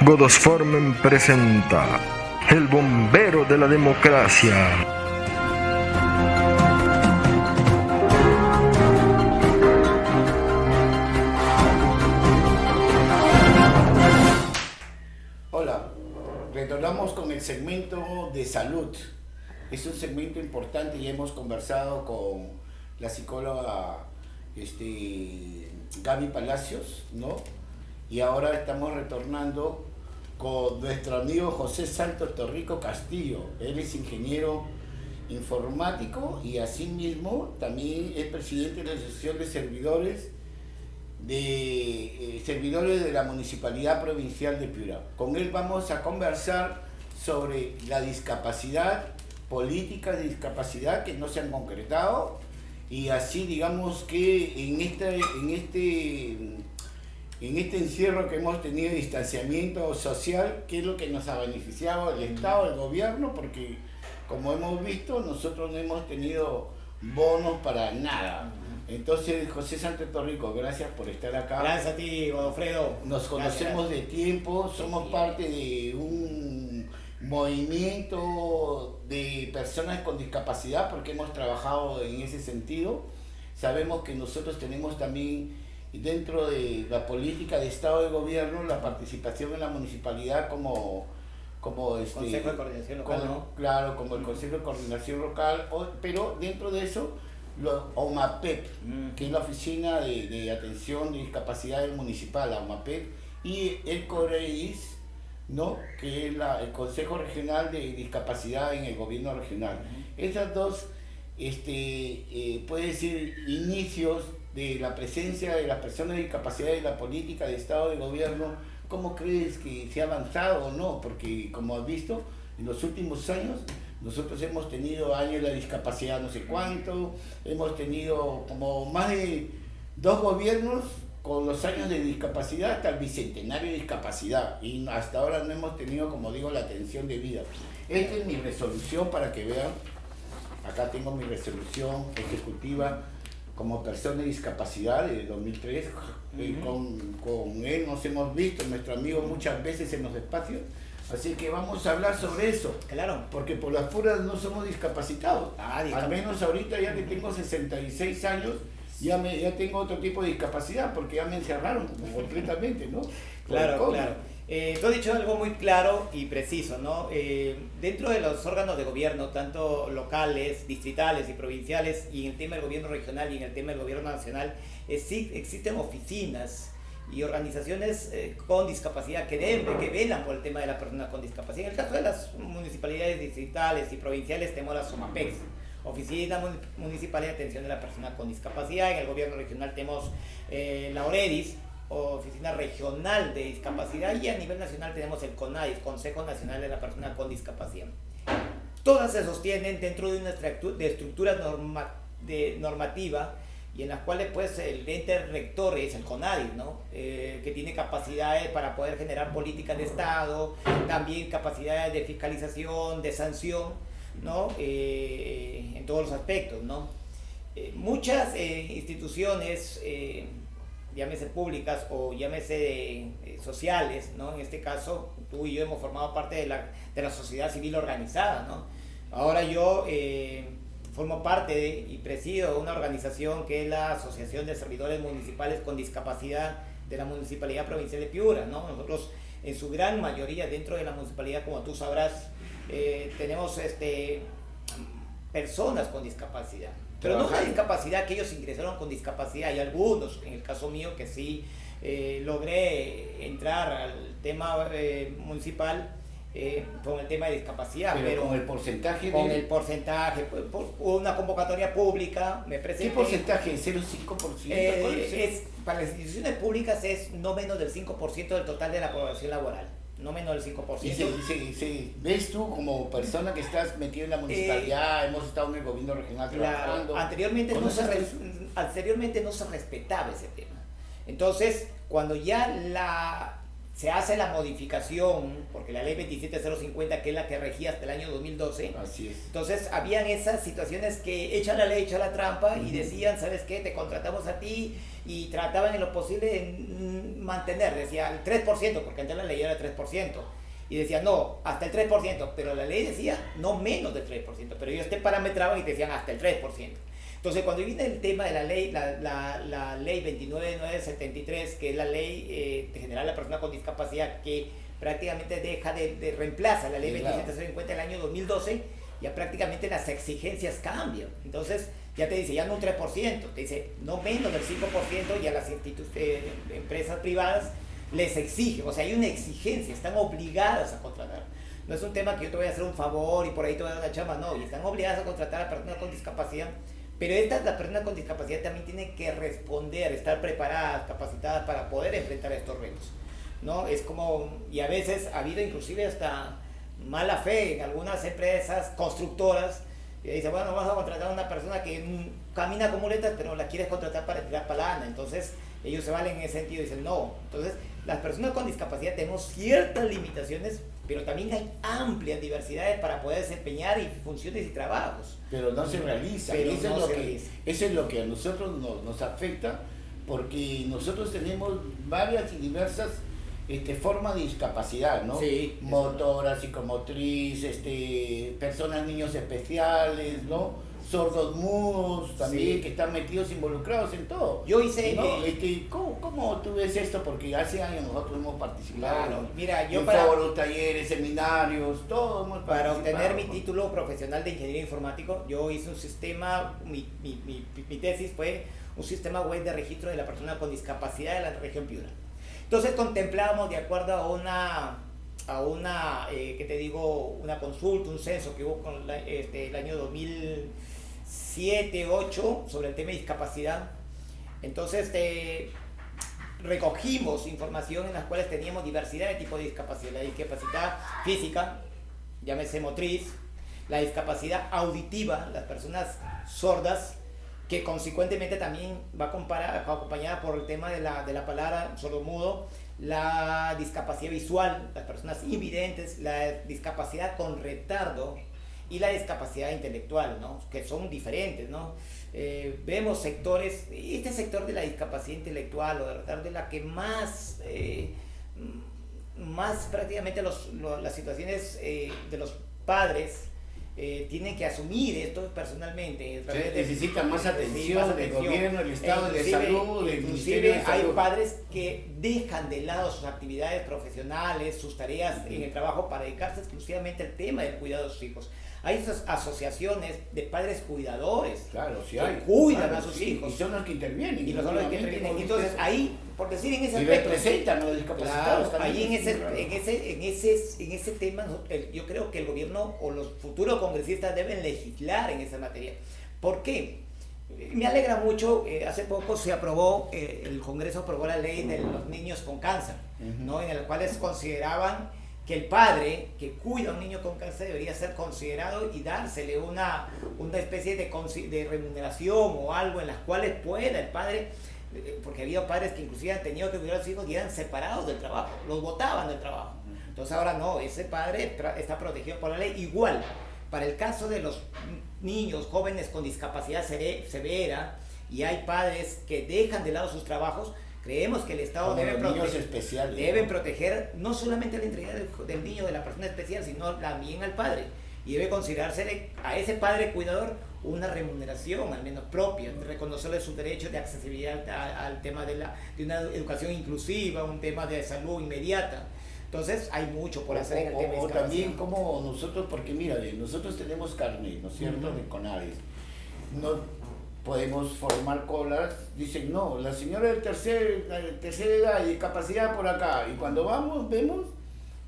Godosformen presenta El Bombero de la Democracia. Hola, retornamos con el segmento de salud. Es un segmento importante y hemos conversado con la psicóloga Gaby Palacios, ¿no? Y ahora estamos retornando con nuestro amigo José Santos Torrico Castillo. Él es ingeniero informático y asimismo también es presidente de la Asociación de Servidores de la Municipalidad Provincial de Piura. Con él vamos a conversar sobre la discapacidad, políticas de discapacidad que no se han concretado, y así digamos que en este encierro que hemos tenido de distanciamiento social, ¿qué es lo que nos ha beneficiado el Estado, el gobierno? Porque como hemos visto, nosotros no hemos tenido bonos para nada. Entonces, José Santos Torrico, gracias por estar acá. Gracias a ti, Godofredo. Nos conocemos de tiempo, somos parte de un movimiento de personas con discapacidad porque hemos trabajado en ese sentido. Sabemos que nosotros tenemos también dentro de la política de Estado de Gobierno la participación en la municipalidad como Consejo de Coordinación Local, ¿no? Claro, como el Consejo de Coordinación Local, pero dentro de eso, OMAPEP, que es la Oficina de Atención de Discapacidades Municipal, la OMAPEP, y el COREIS, ¿no? Que es el Consejo Regional de Discapacidad en el Gobierno Regional. Esas dos, puede decir, inicios de la presencia de las personas de discapacidad en la política de Estado de Gobierno. ¿Cómo crees que se ha avanzado o no? Porque como has visto, en los últimos años nosotros hemos tenido años de la discapacidad no sé cuánto, hemos tenido como más de 2 gobiernos con los años de discapacidad hasta el bicentenario de discapacidad, y hasta ahora no hemos tenido, como digo, la atención debida. Esta es mi resolución para que vean. Acá tengo mi resolución ejecutiva como persona de discapacidad de 2003, con él nos hemos visto, nuestro amigo, muchas veces en los espacios, así que vamos a hablar sobre eso. Claro. Porque por las puras no somos discapacitados. Al menos ahorita, ya que tengo 66 años, ya tengo otro tipo de discapacidad, porque ya me encerraron completamente, ¿no? Claro. Tú has dicho algo muy claro y preciso, ¿no? Dentro de los órganos de gobierno, tanto locales, distritales y provinciales, y en el tema del gobierno regional y en el tema del gobierno nacional, existen oficinas y organizaciones con discapacidad que velan por el tema de la persona con discapacidad. En el caso de las municipalidades distritales y provinciales tenemos las OMAPEX, Oficina Municipal de Atención de la Persona con Discapacidad. En el gobierno regional tenemos la OREDIS, Oficina Regional de Discapacidad, y a nivel nacional tenemos el CONADIS, Consejo Nacional de la Persona con Discapacidad. Todas se sostienen dentro de una estructura normativa, y en las cuales pues el ente rector es el CONADIS, ¿no? Que tiene capacidades para poder generar políticas de Estado, también capacidades de fiscalización, de sanción, ¿no? En todos los aspectos, ¿no? Muchas instituciones, llámese públicas o llámese sociales, ¿no? En este caso, tú y yo hemos formado parte de la sociedad civil organizada, ¿no? Ahora yo formo parte y presido una organización que es la Asociación de Servidores Municipales con Discapacidad de la Municipalidad Provincial de Piura, ¿no? Nosotros, en su gran mayoría, dentro de la municipalidad, como tú sabrás, tenemos personas con discapacidad. Pero no una discapacidad que ellos ingresaron con discapacidad. Hay algunos, en el caso mío, que sí logré entrar al tema municipal con el tema de discapacidad. Pero con el porcentaje por una convocatoria pública, me presenté. ¿Qué porcentaje? ¿0,5%? Para las instituciones públicas es no menos del 5% del total de la población laboral. No menos del 5%. Y ves tú, como persona que estás metido en la municipalidad, hemos estado en el gobierno regional trabajando. Anteriormente no se respetaba ese tema. Entonces, cuando ya se hace la modificación, porque la ley 27050, que es la que regía hasta el año 2012, así es. Entonces habían esas situaciones que echan la ley, echan la trampa, y decían, ¿sabes qué? Te contratamos a ti y trataban en lo posible de mantener, decía el 3%, porque antes la ley era el 3%, y decía no, hasta el 3%, pero la ley decía no menos del 3%, pero ellos te parametraban y te decían hasta el 3%. Entonces, cuando viene el tema de la ley, la ley 29973, que es la ley general de la persona con discapacidad, que prácticamente deja de reemplaza la ley 2750 del año 2012, ya prácticamente las exigencias cambian. Entonces, ya te dice, ya no un 3%, te dice no menos del 5%, y a las empresas privadas les exigen, o sea, hay una exigencia, están obligadas a contratar. No es un tema que yo te voy a hacer un favor y por ahí te voy a dar una chamba, no, y están obligadas a contratar a personas con discapacidad. Pero la persona con discapacidad también tiene que responder, estar preparadas, capacitadas para poder enfrentar estos retos, ¿no? Es como, y a veces ha habido inclusive hasta mala fe en algunas empresas constructoras, y dice, bueno, vamos a contratar a una persona que camina con muletas, pero la quieres contratar para tirar palana. Entonces ellos se valen en ese sentido y dicen no. Entonces las personas con discapacidad tenemos ciertas limitaciones, pero también hay amplias diversidades para poder desempeñar funciones y trabajos. Pero no se realiza. Pero eso, no es lo se que, realiza. eso es lo que a nosotros nos afecta, porque nosotros tenemos varias y diversas formas de discapacidad, ¿no? Sí, motora, psicomotriz, personas, niños especiales, ¿no? Sordos mudos también, Sí. que están metidos, involucrados en todo. Yo hice... ¿no? ¿Cómo tú ves esto? Porque hace años nosotros hemos participado Claro, mira, yo en para... foros, talleres, seminarios, todo hemos Para participado. obtener mi título profesional de ingeniero informático, yo hice un sistema, mi tesis fue un sistema web de registro de la persona con discapacidad de la región Piura. Entonces contemplábamos, de acuerdo a una ¿qué te digo? Una consulta, un censo que hubo con el año 2007-2008 sobre el tema de discapacidad. Entonces recogimos información en las cuales teníamos diversidad de tipos de discapacidad: la discapacidad física, llámese motriz, la discapacidad auditiva, las personas sordas, que consecuentemente también va acompañada por el tema de la palabra sordomudo, la discapacidad visual, las personas invidentes, la discapacidad con retardo y la discapacidad intelectual, ¿no? Que son diferentes, ¿no? Vemos sectores, este sector de la discapacidad intelectual o de retardo es la que más prácticamente las situaciones de los padres tienen que asumir esto personalmente. Necesitan más atención del gobierno, del Estado, de salud, del Ministerio de hay Salud. padres que dejan de lado sus actividades profesionales, sus tareas en el trabajo para dedicarse exclusivamente al tema del cuidado de sus hijos. Hay esas asociaciones de padres cuidadores, claro, sí que hay, cuidan claro, a sus sí, hijos. y son los que intervienen. Y los son los que intervienen. Entonces ahí, por decir en ese y aspecto, representan a los discapacitados. claro, ahí en también. ese tema, yo creo que el gobierno o los futuros congresistas deben legislar en esa materia. ¿Por qué? Me alegra mucho, hace poco se aprobó, el Congreso aprobó la ley de los niños con cáncer, ¿no? En la cual consideraban que el padre que cuida a un niño con cáncer debería ser considerado y dársele una especie de remuneración o algo en las cuales pueda el padre, porque había padres que inclusive han tenido que cuidar a sus hijos y eran separados del trabajo, los botaban del trabajo. Entonces ahora no, ese padre está protegido por la ley. Igual, para el caso de los niños, jóvenes con discapacidad severa, y hay padres que dejan de lado sus trabajos, creemos que el Estado debe proteger no solamente la integridad del niño, de la persona especial, sino también al padre. Y debe considerársele a ese padre cuidador una remuneración, al menos propia, reconocerle sus derechos de accesibilidad al tema de una educación inclusiva, un tema de salud inmediata. Entonces hay mucho por hacer en el tema de discapacidad. También como nosotros, porque mira, nosotros tenemos carnet, ¿no es cierto?, de CONADES. No podemos formar colas, dicen no, la señora de tercera edad y discapacidad por acá, y cuando vemos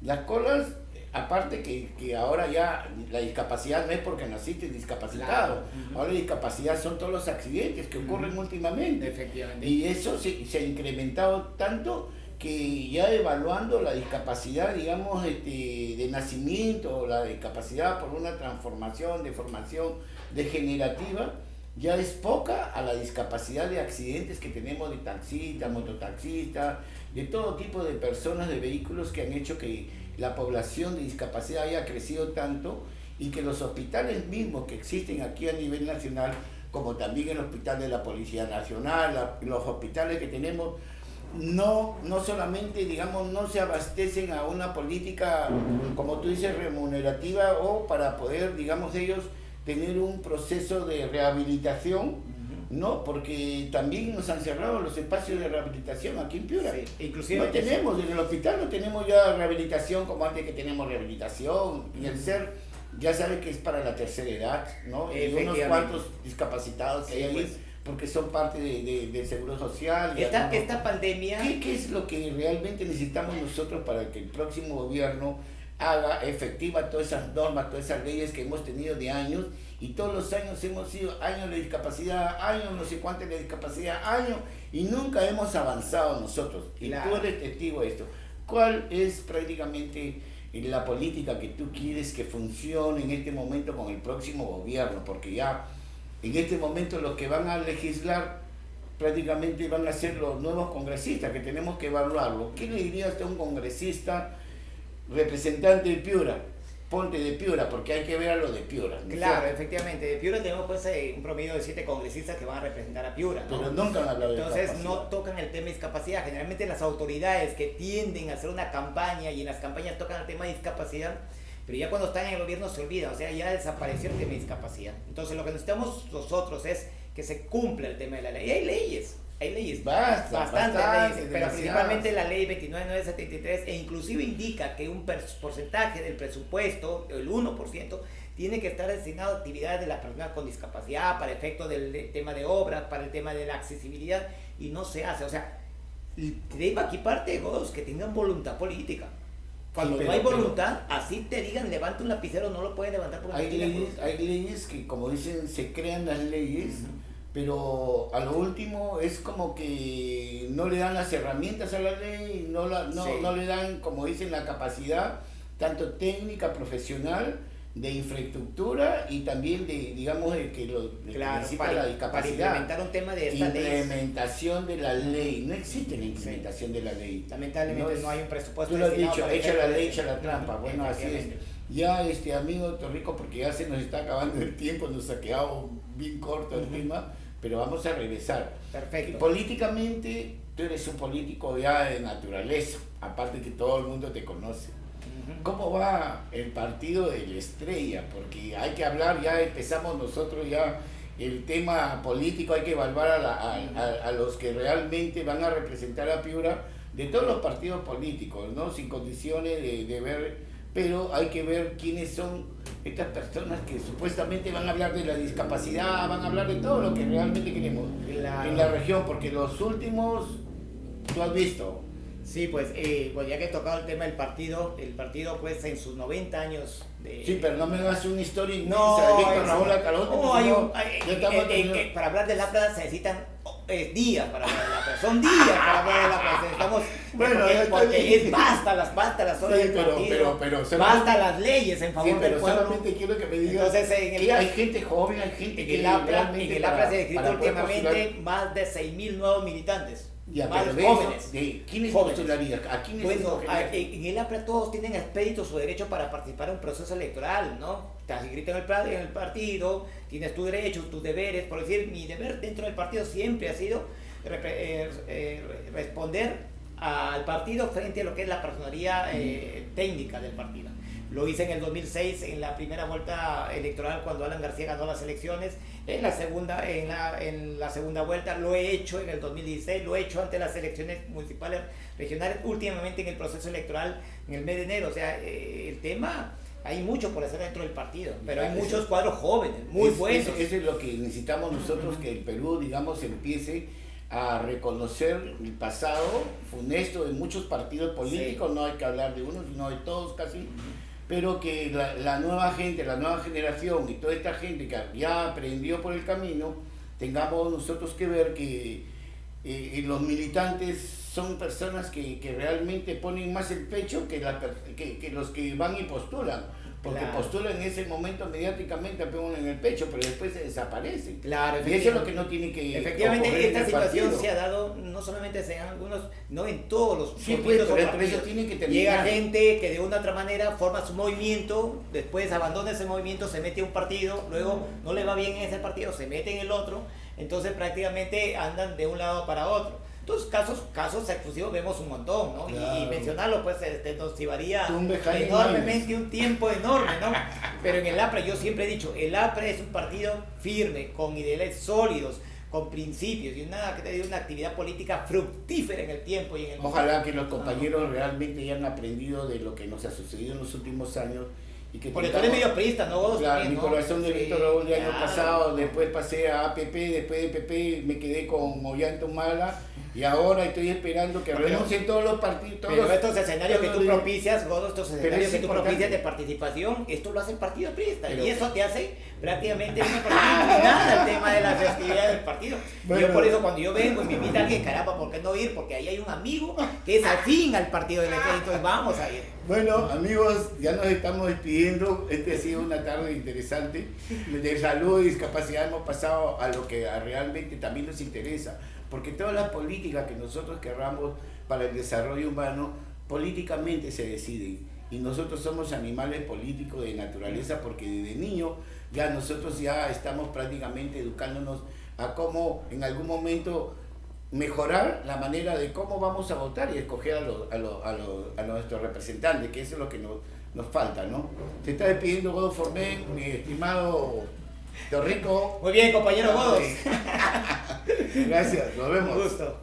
las colas, aparte que ahora ya la discapacidad no es porque naciste discapacitado, ahora la discapacidad son todos los accidentes que ocurren últimamente. Efectivamente. Y eso se ha incrementado tanto que ya evaluando la discapacidad, digamos, de nacimiento, la discapacidad por una transformación, deformación degenerativa, ya es poca a la discapacidad de accidentes que tenemos de taxistas, mototaxistas, de todo tipo de personas, de vehículos que han hecho que la población de discapacidad haya crecido tanto y que los hospitales mismos que existen aquí a nivel nacional como también el hospital de la Policía Nacional, los hospitales que tenemos, no solamente, digamos, no se abastecen a una política, como tú dices, remunerativa o para poder, digamos, ellos tener un proceso de rehabilitación, ¿no? Porque también nos han cerrado los espacios de rehabilitación aquí en Piura. Sí, inclusive no tenemos, en el hospital no tenemos ya rehabilitación como antes que tenemos rehabilitación, y el SER ya sabe que es para la tercera edad, ¿no? Y unos cuantos discapacitados que hay ahí, pues, porque son parte del Seguro Social. Esta pandemia... ¿Qué es lo que realmente necesitamos nosotros para que el próximo gobierno haga efectiva todas esas normas, todas esas leyes que hemos tenido de años, y todos los años hemos sido años de discapacidad, años no sé cuántos de discapacidad, años, y nunca hemos avanzado nosotros? Claro. Y tú eres testigo de esto. ¿Cuál es prácticamente la política que tú quieres que funcione en este momento con el próximo gobierno? Porque ya en este momento los que van a legislar prácticamente van a ser los nuevos congresistas, que tenemos que evaluarlo. ¿Qué le dirías a un congresista representante de Piura? Ponte de Piura, porque hay que ver a lo de Piura, ¿no? Claro, efectivamente. De Piura tenemos pues un promedio de 7 congresistas que van a representar a Piura, ¿no? Pero nunca han hablado de Entonces discapacidad. no tocan el tema de discapacidad. Generalmente las autoridades que tienden a hacer una campaña y en las campañas tocan el tema de discapacidad, pero ya cuando están en el gobierno se olvidan, o sea, ya desapareció el tema de discapacidad. Entonces lo que necesitamos nosotros es que se cumpla el tema de la ley. Y hay leyes. Bastantes leyes, pero principalmente la ley 29973, e inclusive indica que un porcentaje del presupuesto, el 1%, tiene que estar destinado a actividades de las personas con discapacidad, para efecto del tema de obras, para el tema de la accesibilidad, y no se hace. O sea, el tema aquí parte de todos que tengan voluntad política. Cuando Sí, no hay voluntad, así te digan, levanta un lapicero, no lo pueden levantar porque no tiene voluntad. Hay leyes que, como dicen, se crean las leyes, pero a lo último es como que no le dan las herramientas a la ley, no le dan, como dicen, la capacidad, tanto técnica, profesional, de infraestructura y también de, digamos, de que lo Claro, necesita la discapacidad. para implementar un tema de esta ley. Implementación de la ley. No existe la implementación de la ley. Lamentablemente no hay un presupuesto. Tú lo has destinado dicho, para echa efecto la ley, de- echa la trampa. Bueno, así es. Ya, amigo Torrico, porque ya se nos está acabando el tiempo, nos ha quedado bien corto el tema, pero vamos a regresar. Perfecto. Y políticamente, tú eres un político ya de naturaleza, aparte que todo el mundo te conoce. ¿Cómo va el partido de la Estrella? Porque hay que hablar, ya empezamos nosotros ya el tema político, hay que evaluar a los que realmente van a representar a Piura de todos los partidos políticos, ¿no? Sin condiciones de ver, pero hay que ver quiénes son estas personas que supuestamente van a hablar de la discapacidad, van a hablar de todo lo que realmente queremos Claro. en la región, porque los últimos, tú has visto. Sí, pues ya que he tocado el tema del partido, el partido pues en sus 90 años de... Sí, pero no me hagas una historia inmensa No, de Víctor Raúl Acarote. no, porque hay no, un, ya estamos teniendo- para hablar del APRA se necesitan días para hablar del APRA, son días para hablar del APRA, estamos, Bueno, porque, ya está porque bien. es basta las horas Sí, del pero partido, solamente- basta las leyes en Sí, favor del pero pueblo. solamente quiero que me digas Entonces, en el que caso- hay gente joven, hay gente En que el APRA, realmente se ha descrito para poder últimamente postular- más de 6.000 nuevos militantes, Ya, más pero de jóvenes. eso, de ¿quiénes Jóvenes. postularías? ¿A quiénes Bueno, escogerías? en el APRA todos tienen expedito su derecho para participar en un proceso electoral, ¿no? Estás inscrito en el partido, tienes tus derechos, tus deberes. Por decir, mi deber dentro del partido siempre ha sido responder al partido frente a lo que es la personería técnica del partido. Lo hice en el 2006, en la primera vuelta electoral, cuando Alan García ganó las elecciones. En la segunda vuelta lo he hecho en el 2016, lo he hecho ante las elecciones municipales, regionales, últimamente en el proceso electoral en el mes de enero. O sea, el tema, hay mucho por hacer dentro del partido, pero hay muchos cuadros jóvenes, muy buenos. Eso es lo que necesitamos nosotros, que el Perú, digamos, empiece a reconocer el pasado funesto de muchos partidos políticos. Sí. No hay que hablar de uno, sino de todos casi. Pero que la nueva gente, la nueva generación y toda esta gente que ya aprendió por el camino, tengamos nosotros que ver que los militantes son personas que realmente ponen más el pecho que los que van y postulan. porque Claro. postulan en ese momento mediáticamente, pegan en el pecho, pero después se desaparecen. Claro, Y eso es lo que no tiene que efectivamente, ocurrir en esta el situación partido. se ha dado no solamente en algunos, no en todos los Sí, movimientos pues, o pero eso partidos. tiene que Llega terminar. gente que de una u otra manera forma su movimiento, después abandona ese movimiento, se mete a un partido, luego no le va bien en ese partido, se mete en el otro, entonces prácticamente andan de un lado para otro. Entonces casos exclusivos vemos un montón, ¿no? Claro. Y mencionarlo pues nos llevaría Tumbe Jaime enormemente un tiempo enorme, ¿no? Pero en el APRA, yo siempre he dicho, el APRA es un partido firme, con ideales sólidos, con principios y una actividad política fructífera en el tiempo y en el Ojalá que los compañeros realmente hayan aprendido de lo que nos ha sucedido en los últimos años. Y que Porque tú eres medio priista, ¿no? Vos Claro, también, mi ¿no? corazón de Sí, Víctor Raúl de año claro. pasado, después pasé a APP, después de PP me quedé con Ollanta Humala y ahora estoy esperando que Pero- renuncien todos los partidos. Pero estos escenarios que todos tú los- propicias, Godo, estos Pero escenarios es que tú importante. propicias de participación, esto lo hace el partido priista. Pero- Y eso te hace prácticamente una persona inclinada al tema de las festividades del partido. Y Bueno. yo por eso cuando yo vengo y me invita alguien, caramba, ¿por qué no ir? Porque ahí hay un amigo que es afín al partido del ejército y vamos a ir. Bueno, amigos, ya nos estamos despidiendo. Este ha sido una tarde interesante. De salud y discapacidad hemos pasado a lo que realmente también nos interesa. Porque todas las políticas que nosotros querramos para el desarrollo humano, políticamente se deciden. Y nosotros somos animales políticos de naturaleza porque desde niño ya nosotros ya estamos prácticamente educándonos a cómo en algún momento mejorar la manera de cómo vamos a votar y escoger a nuestros representantes, que eso es lo que nos falta, ¿no? Se está despidiendo Godo Formen, mi estimado Torrico. Muy bien, compañero Godos. Gracias, nos vemos. Un gusto.